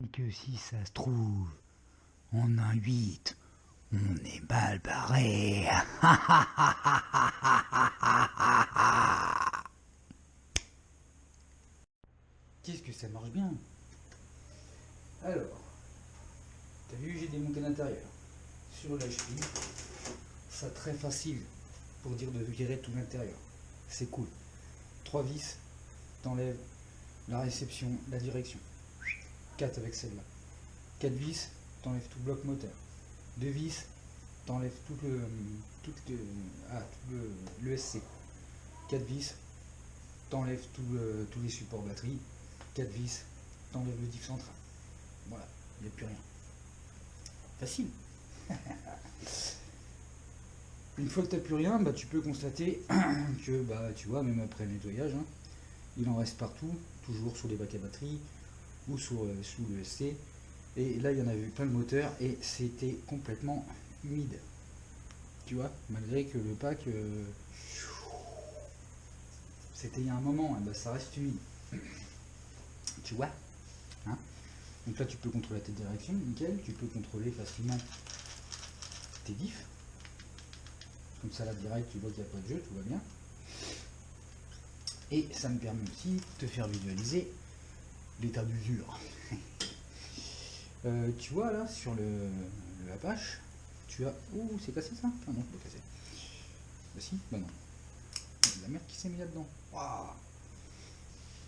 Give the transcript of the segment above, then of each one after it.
Que si ça se trouve, en un 8, on est mal barré. Qu'est-ce que ça marche bien? Alors, t'as vu, j'ai démonté l'intérieur. Sur la cheville, ça très facile pour dire de virer tout l'intérieur. C'est cool. 3 vis, t'enlèves la réception, la direction. 4 avec celle-là. 4 vis, t'enlèves tout le bloc moteur. 2 vis, t'enlèves le SC. 4 vis, t'enlèves tous les supports batterie. 4 vis, t'enlèves le diff central. Voilà, il n'y a plus rien. Facile. Une fois que tu n'as plus rien, bah, tu peux constater que, bah, tu vois, même après le nettoyage, hein, il en reste partout, toujours sur les bacs à batterie ou sous le SC. Et là, il y en a eu plein de moteurs et c'était complètement humide. Tu vois, malgré que le pack, c'était il y a un moment, hein, bah, ça reste humide. Tu vois, hein. Donc là, tu peux contrôler tes directions, nickel. Tu peux contrôler facilement tes diffs. Comme ça, là, direct, tu vois qu'il n'y a pas de jeu, tout va bien. Et ça me permet aussi de te faire visualiser l'état d'usure. Tu vois, là, sur le Apache, tu as... Ouh, c'est cassé ça? Ah non, c'est pas cassé. Bah si, bah non. Il y a de la merde qui s'est mise là-dedans. Waouh.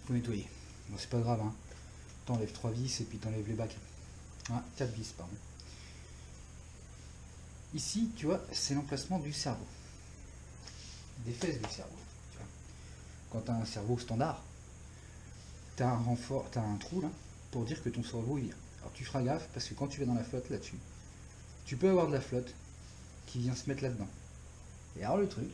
Faut nettoyer. Bon, c'est pas grave, hein. T'enlèves 3 vis et puis t'enlèves les bacs. Ah, 4 vis, pardon. Ici, tu vois, c'est l'emplacement du cerveau. Des fesses du cerveau. Tu vois. Quand tu as un cerveau standard, tu as un renfort, tu as un trou là, pour dire que ton cerveau il vient. Alors tu feras gaffe parce que quand tu vas dans la flotte là-dessus, tu peux avoir de la flotte qui vient se mettre là-dedans. Et alors le truc,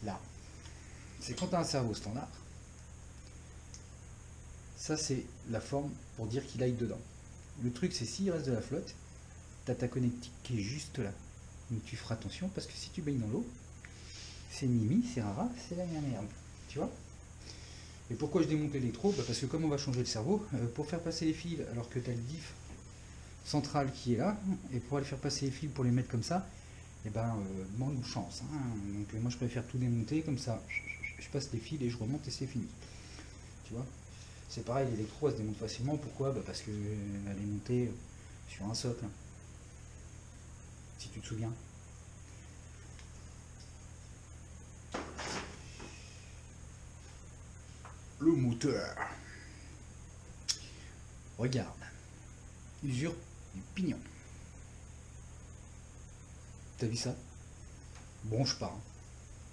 là, c'est quand tu as un cerveau standard, ça c'est la forme pour dire qu'il aille dedans. Le truc c'est s'il reste de la flotte, tu as ta connectique qui est juste là. Donc tu feras attention parce que si tu baignes dans l'eau, c'est Mimi, c'est Rara, c'est la merde. Tu vois? Et pourquoi je démonte l'électro? Bah parce que comme on va changer le cerveau, pour faire passer les fils alors que tu as le diff central qui est là, et pour aller faire passer les fils pour les mettre comme ça, et ben demande chance. Hein. Donc moi je préfère tout démonter, comme ça je passe les fils et je remonte et c'est fini. Tu vois? C'est pareil, l'électro elle se démonte facilement. Pourquoi? Bah parce qu'elle est montée sur un socle. Hein. Si tu te souviens. Le moteur. Regarde. Usure du pignon. T'as vu ça? Bronche pas. Hein.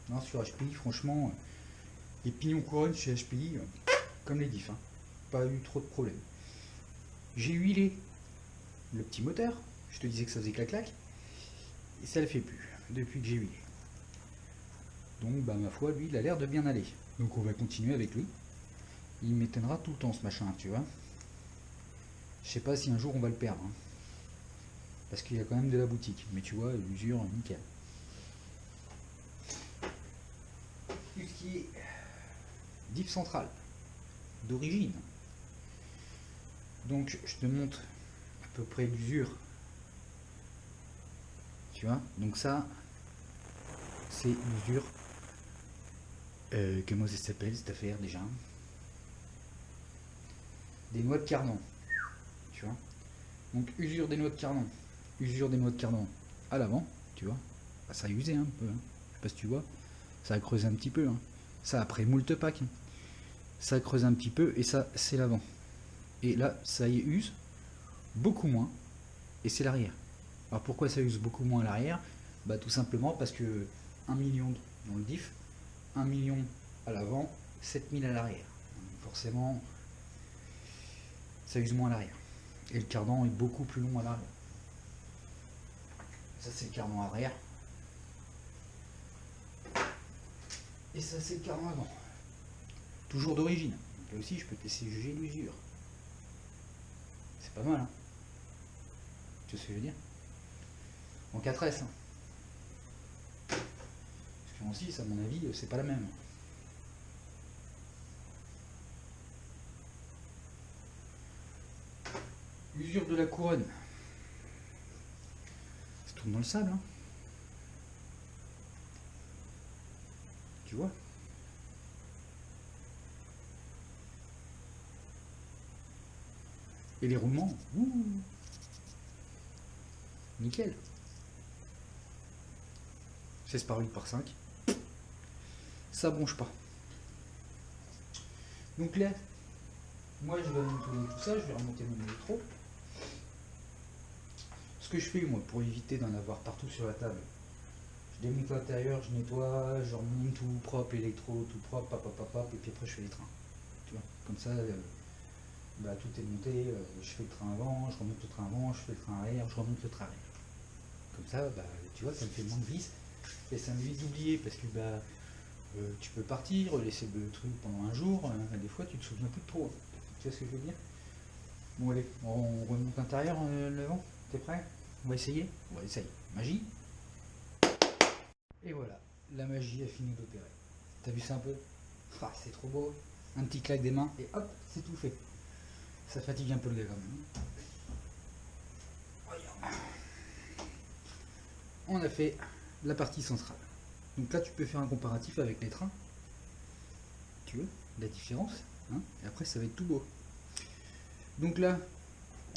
Non, sur HPI, franchement, les pignons couronnes chez HPI, comme les diffs, hein. Pas eu trop de problèmes. J'ai huilé le petit moteur, je te disais que ça faisait clac-clac, et ça le fait plus, depuis que j'ai huilé. Donc, bah, ma foi, lui, il a l'air de bien aller. Donc, on va continuer avec lui. Il m'étonnera tout le temps, ce machin, tu vois. Je sais pas si un jour on va le perdre, hein. Parce qu'il y a quand même de la boutique. Mais tu vois, l'usure, nickel. Tout ce qui est diff central, d'origine. Donc, je te montre à peu près l'usure. Tu vois, donc ça, c'est l'usure. Comment ça s'appelle cette affaire déjà? Des noix de cardan. Tu vois. Donc, usure des noix de cardan. Usure des noix de cardan à l'avant, tu vois. Bah, ça a usé un peu. Hein. Je sais pas si tu vois. Ça a creusé un petit peu. Hein. Ça après moult pack. Hein. Ça creuse un petit peu et ça, c'est l'avant. Et là, ça y use beaucoup moins. Et c'est l'arrière. Alors pourquoi ça use beaucoup moins à l'arrière? Bah tout simplement parce que 1 million dans le diff, 1 million à l'avant, 7000 à l'arrière. Forcément, ça use moins à l'arrière. Et le cardan est beaucoup plus long à l'arrière. Ça c'est le cardan arrière. Et ça c'est le cardan avant. Toujours d'origine. Là aussi je peux te laisser juger l'usure. C'est pas mal, hein. Tu vois ce que je veux dire? En 4S. Hein. Parce qu'en 6, à mon avis, c'est pas la même. L'usure de la couronne. Ça tourne dans le sable, hein. Tu vois? Et les roulements, ouh, nickel. 16 par 8 par 5. Ça bronche pas. Donc là, moi je vais nettoyer tout ça, je vais remonter mon électro. Ce que je fais moi pour éviter d'en avoir partout sur la table, je démonte l'intérieur, je nettoie, je remonte tout propre, l'électro tout propre, pap, et puis après je fais les trains. Tu vois, comme ça, bah, tout est monté, je fais le train avant, je remonte le train avant, je fais le train arrière, je remonte le train arrière. Comme ça, bah, tu vois, ça me fait moins de vis et ça m'évite d'oublier parce que bah, tu peux partir, laisser le truc pendant un jour, des fois tu te souviens plus de trop. Tu vois ce que je veux dire? Bon allez, on remonte l'intérieur l'avant, t'es prêt? On va essayer? On va essayer. Magie. Et voilà, la magie a fini d'opérer. T'as vu ça un peu? Ah, c'est trop beau. Un petit claque des mains et hop, c'est tout fait. Ça fatigue un peu le gars quand même. Regarde. On a fait la partie centrale. Donc là tu peux faire un comparatif avec les trains. Tu veux la différence, hein? Et après ça va être tout beau. Donc là,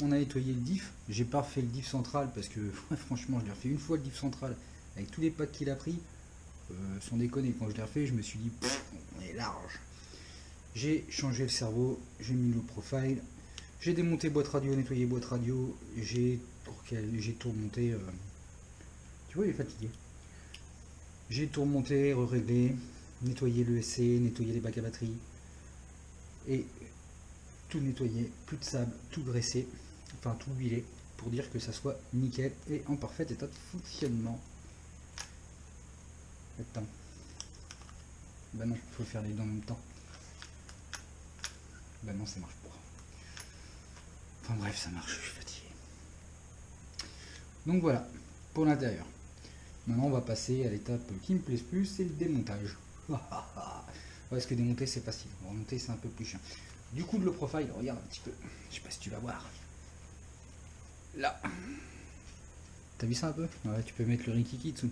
on a nettoyé le diff. J'ai pas refait le diff central parce que franchement, je l'ai refait une fois le diff central avec tous les packs qu'il a pris. Sans déconner, quand je l'ai refait, je me suis dit, on est large. J'ai changé le cerveau, j'ai mis le profile, j'ai démonté boîte radio, nettoyé boîte radio, j'ai tout remonté. Tu vois, il est fatigué. J'ai tout remonté, réglé, nettoyé le SC, nettoyé les bacs à batterie et tout nettoyé, plus de sable, tout graissé, enfin tout huilé pour dire que ça soit nickel et en parfait état de fonctionnement. Attends. Bah non, il faut faire les deux en même temps. Bah non, ça marche pas. Enfin bref, ça marche, je suis fatigué. Donc voilà, pour l'intérieur. Maintenant, on va passer à l'étape qui me plaise plus, c'est le démontage. Parce que démonter, c'est facile. Remonter, c'est un peu plus chiant. Du coup, de le profile, regarde un petit peu. Je sais pas si tu vas voir. Là. T'as vu ça un peu? Ouais, tu peux mettre le rikiki dessous.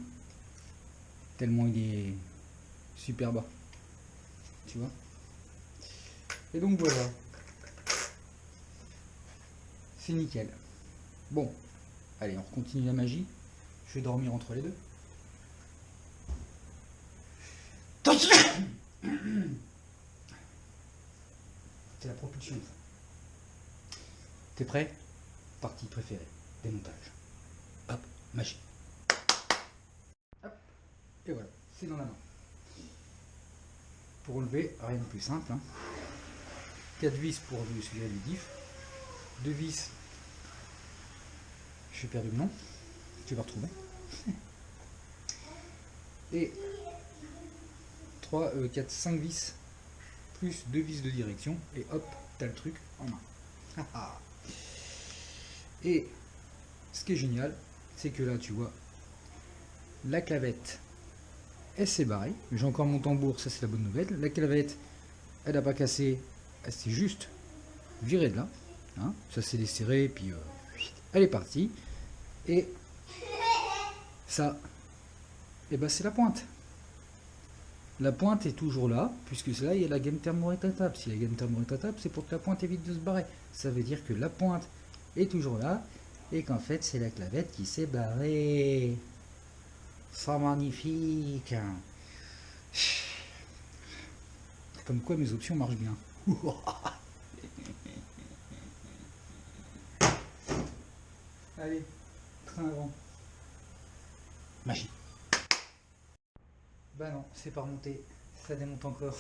Tellement il est super bas. Tu vois? Et donc voilà. C'est nickel. Bon. Allez, on continue la magie. Je vais dormir entre les deux. C'est la propulsion. T'es prêt? Partie préférée. Démontage. Hop, magie. Hop. Et voilà, c'est dans la main. Pour relever, rien de plus simple. 4 vis pour le sujet du diff. 2 vis. Je suis perdu le nom. Tu vas retrouver. Et 3, 4, 5 vis. Plus 2 vis de direction. Et hop, t'as le truc en main. Et ce qui est génial, c'est que là, tu vois, la clavette, elle s'est barrée. J'ai encore mon tambour, ça c'est la bonne nouvelle. La clavette, elle n'a pas cassé, elle s'est juste virée de là. Hein, ça s'est desserré, puis elle est partie. Et ça, et ben c'est la pointe. La pointe est toujours là, puisque là il y a la gaine thermorétractable. Si la gaine thermorétractable, c'est pour que la pointe évite de se barrer. Ça veut dire que la pointe est toujours là, et qu'en fait c'est la clavette qui s'est barrée. C'est magnifique. Comme quoi mes options marchent bien. Allez, train avant. Magie. Bah non, c'est pas remonté. Ça démonte encore.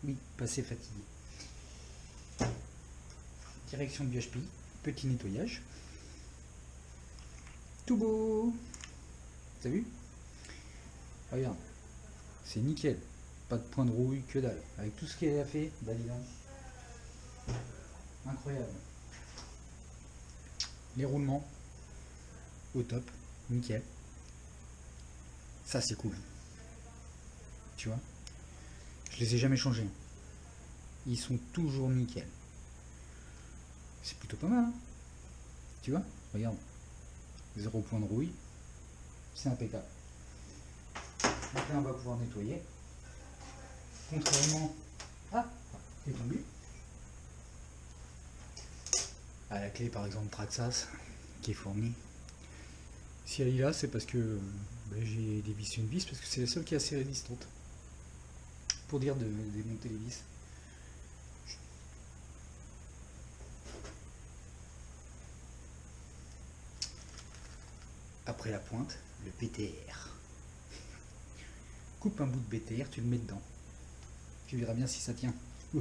Oui, passé fatigué. Direction du HP. Petit nettoyage. Tout beau. T'as vu? Regarde. C'est nickel. Pas de point de rouille, que dalle. Avec tout ce qu'elle a fait, bah dis donc. Incroyable. Les roulements. Au top. Nickel. Ça c'est cool. Tu vois? Je les ai jamais changés. Ils sont toujours nickel. C'est plutôt pas mal, hein. Tu vois, regarde, 0 point de rouille, c'est impeccable. Donc là on va pouvoir nettoyer. Contrairement à les tombés, à la clé par exemple Traxxas qui est fournie. Si elle est là, c'est parce que j'ai dévissé une vis, parce que c'est la seule qui est assez résistante. Pour dire de démonter les vis. Après la pointe, le BTR. Coupe un bout de BTR, tu le mets dedans. Tu verras bien si ça tient. Je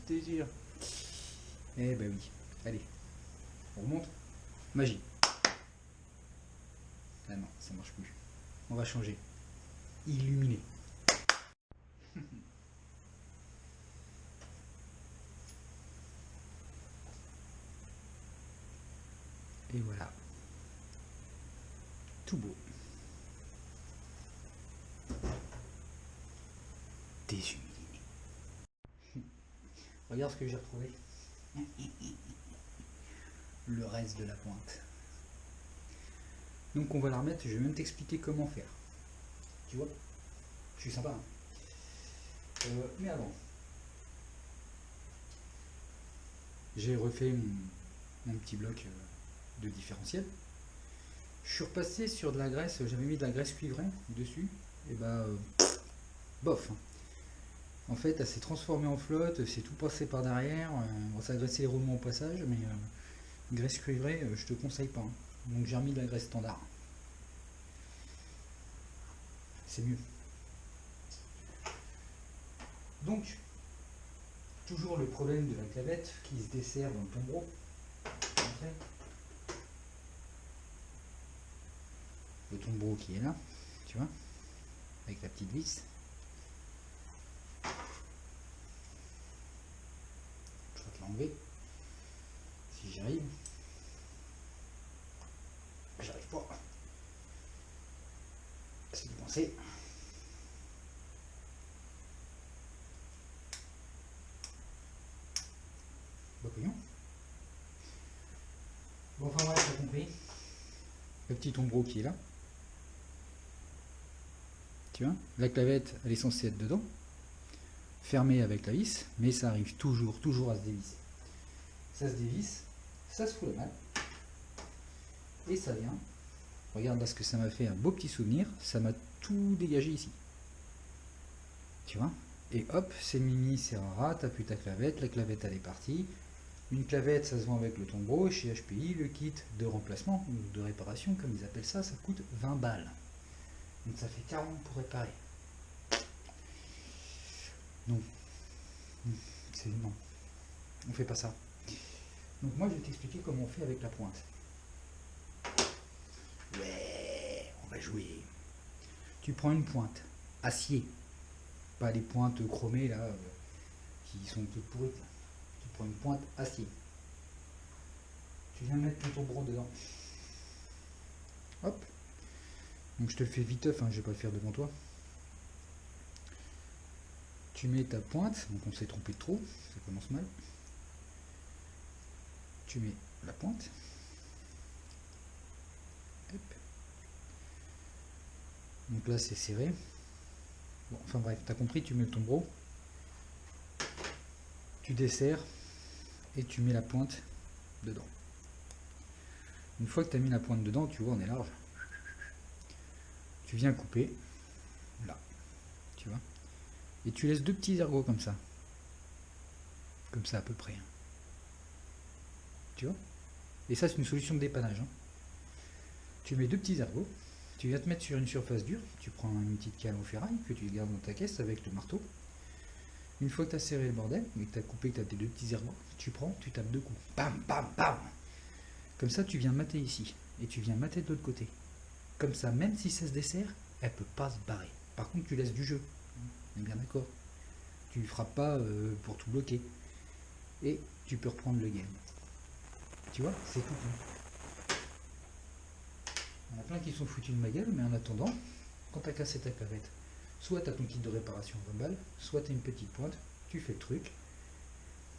te jure. Eh ben oui. Allez. On remonte. Magie. Ah non, ça marche plus. On va changer. Illuminé. Et voilà. Tout beau. Désilluminé. Regarde ce que j'ai retrouvé. Le reste de la pointe. Donc on va la remettre, je vais même t'expliquer comment faire. Tu vois? Je suis sympa, hein. Mais avant, j'ai refait mon petit bloc de différentiel. Je suis repassé sur de la graisse, j'avais mis de la graisse cuivrée dessus, et bah bof. En fait, elle s'est transformée en flotte, c'est tout passé par derrière, bon, ça a graissé les roulements au passage, mais graisse cuivrée, je te conseille pas, hein. Donc j'ai remis de la graisse standard. C'est mieux. Donc, toujours le problème de la clavette qui se dessert dans le tombereau. Le tombereau qui est là, tu vois, avec la petite vis. Je vais te l'enlever, si j'y arrive. J'arrive pas. C'est de penser. Bah couillon. Bon, enfin voilà, t'as compris. Le petit tombereau qui est là. Tu vois, la clavette, elle est censée être dedans, fermée avec la vis, mais ça arrive toujours à se dévisser. Ça se dévisse, ça se fout la malle, et ça vient. Regarde là ce que ça m'a fait, un beau petit souvenir, ça m'a tout dégagé ici. Tu vois, et hop, c'est mimi, c'est rara, t'as plus ta clavette, la clavette elle est partie. Une clavette, ça se vend avec le tombereau, chez HPI, le kit de remplacement, ou de réparation, comme ils appellent ça, ça coûte 20 balles. Donc ça fait 40 pour réparer. Non. Non. On fait pas ça. Donc moi je vais t'expliquer comment on fait avec la pointe. Ouais, on va jouer. Tu prends une pointe, acier. Pas les pointes chromées là, qui sont toutes pourrites. Là. Tu prends une pointe acier. Tu viens mettre ton tombereau dedans. Hop. Donc je te le fais viteuf, hein, je vais pas le faire devant toi. Tu mets ta pointe, donc on s'est trompé de trop, ça commence mal. Tu mets la pointe. Hop. Donc là c'est serré. Bon, enfin bref, t'as compris, tu mets le tombereau. Tu desserres et tu mets la pointe dedans. Une fois que tu as mis la pointe dedans, tu vois, on est large. Tu viens couper, là, tu vois. Et tu laisses deux petits ergots comme ça. Comme ça à peu près. Tu vois. Et ça c'est une solution de dépannage. Hein. Tu mets deux petits ergots. Tu viens te mettre sur une surface dure. Tu prends une petite cale au ferraille que tu gardes dans ta caisse avec le marteau. Une fois que tu as serré le bordel, et que tu as coupé, que tu as tes deux petits ergots, tu prends, tu tapes deux coups. Bam, bam, bam. Comme ça, tu viens mater ici. Et tu viens mater de l'autre côté. Comme ça, même si ça se dessert, elle ne peut pas se barrer. Par contre, tu laisses du jeu. On est bien d'accord. Tu ne frappes pas pour tout bloquer. Et tu peux reprendre le game. Tu vois, c'est tout. Il y en a plein qui sont foutus de ma gueule, mais en attendant, quand tu as cassé ta clavette, soit tu as ton kit de réparation 20 balles, soit tu as une petite pointe, tu fais le truc,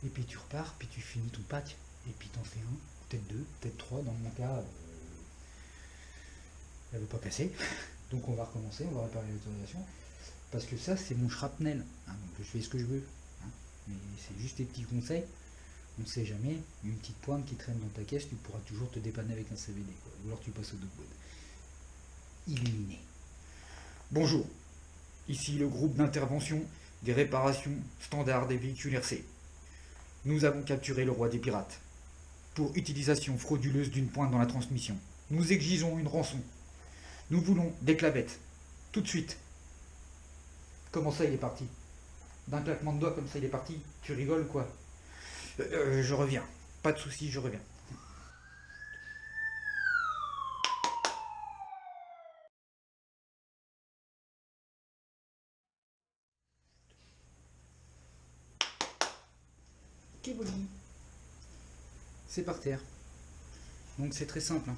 et puis tu repars, puis tu finis ton pack, et puis t'en fais un, peut-être deux, peut-être trois, dans mon cas, elle veut pas casser, donc on va recommencer, on va réparer l'autorisation, parce que ça c'est mon shrapnel, hein, donc je fais ce que je veux, hein, mais c'est juste des petits conseils, on sait jamais, une petite pointe qui traîne dans ta caisse, tu pourras toujours te dépanner avec un CVD, quoi, ou alors tu passes au dogwood. Illuminé. Bonjour, ici le groupe d'intervention des réparations standards des véhicules RC. Nous avons capturé le roi des pirates pour utilisation frauduleuse d'une pointe dans la transmission. Nous exigeons une rançon. Nous voulons des clavettes. Tout de suite. Comment ça, il est parti? D'un claquement de doigts, comme ça, il est parti? Tu rigoles, quoi? Je reviens. Pas de soucis, je reviens. Kéboli. C'est par terre. Donc c'est très simple. Hein.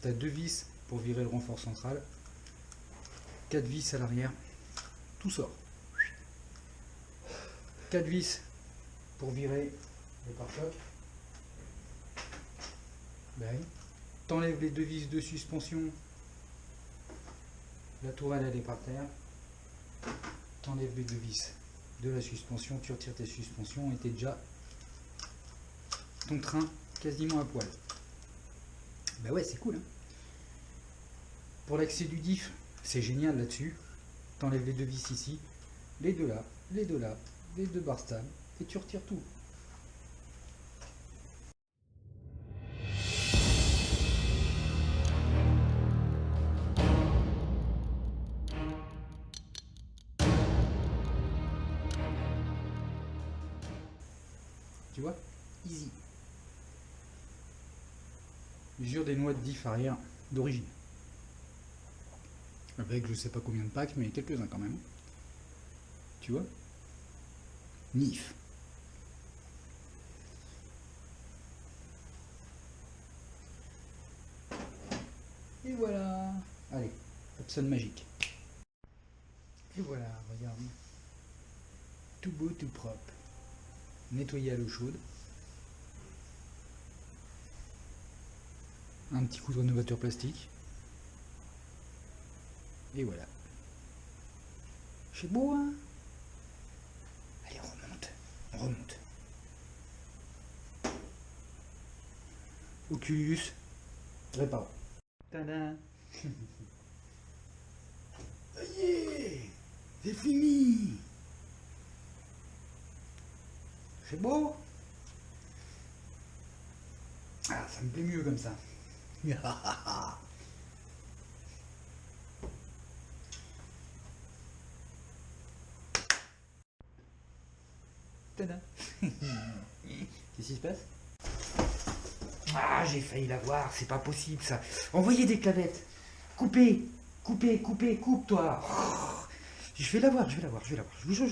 Tu as 2 vis pour virer le renfort central. 4 vis à l'arrière. Tout sort. 4 vis pour virer les pare-chocs. Ben, t'enlèves les 2 vis de suspension. La tourelle elle est par terre. T'enlèves les 2 vis de la suspension. Tu retires tes suspensions et t'es déjà ton train quasiment à poil. Ben ouais, c'est cool. Hein. Pour l'accès du diff, c'est génial là-dessus. T'enlèves les 2 vis ici, les 2 là, les 2 là, les 2 barres stables, et tu retires tout. Tu vois? Easy. Mesure des noix de diff arrière d'origine. Avec je sais pas combien de packs, mais quelques-uns quand même. Tu vois? Nif. Et voilà. Allez, Epson magique. Et voilà, regarde. Tout beau, tout propre. Nettoyé à l'eau chaude. Un petit coup de rénovateur plastique. Et voilà. C'est beau, hein? Allez, on remonte. On remonte. Oculus. Répare. Tada. Ça y est. C'est fini. C'est beau. Ah, ça me plaît mieux comme ça. Tada. Qu'est-ce qui se passe? Ah, j'ai failli l'avoir, c'est pas possible ça. Envoyez des clavettes. Coupez, coupez, coupez, coupe-toi. Je vais l'avoir, je vais l'avoir, je vais l'avoir. Je vous jure, je vais l'avoir.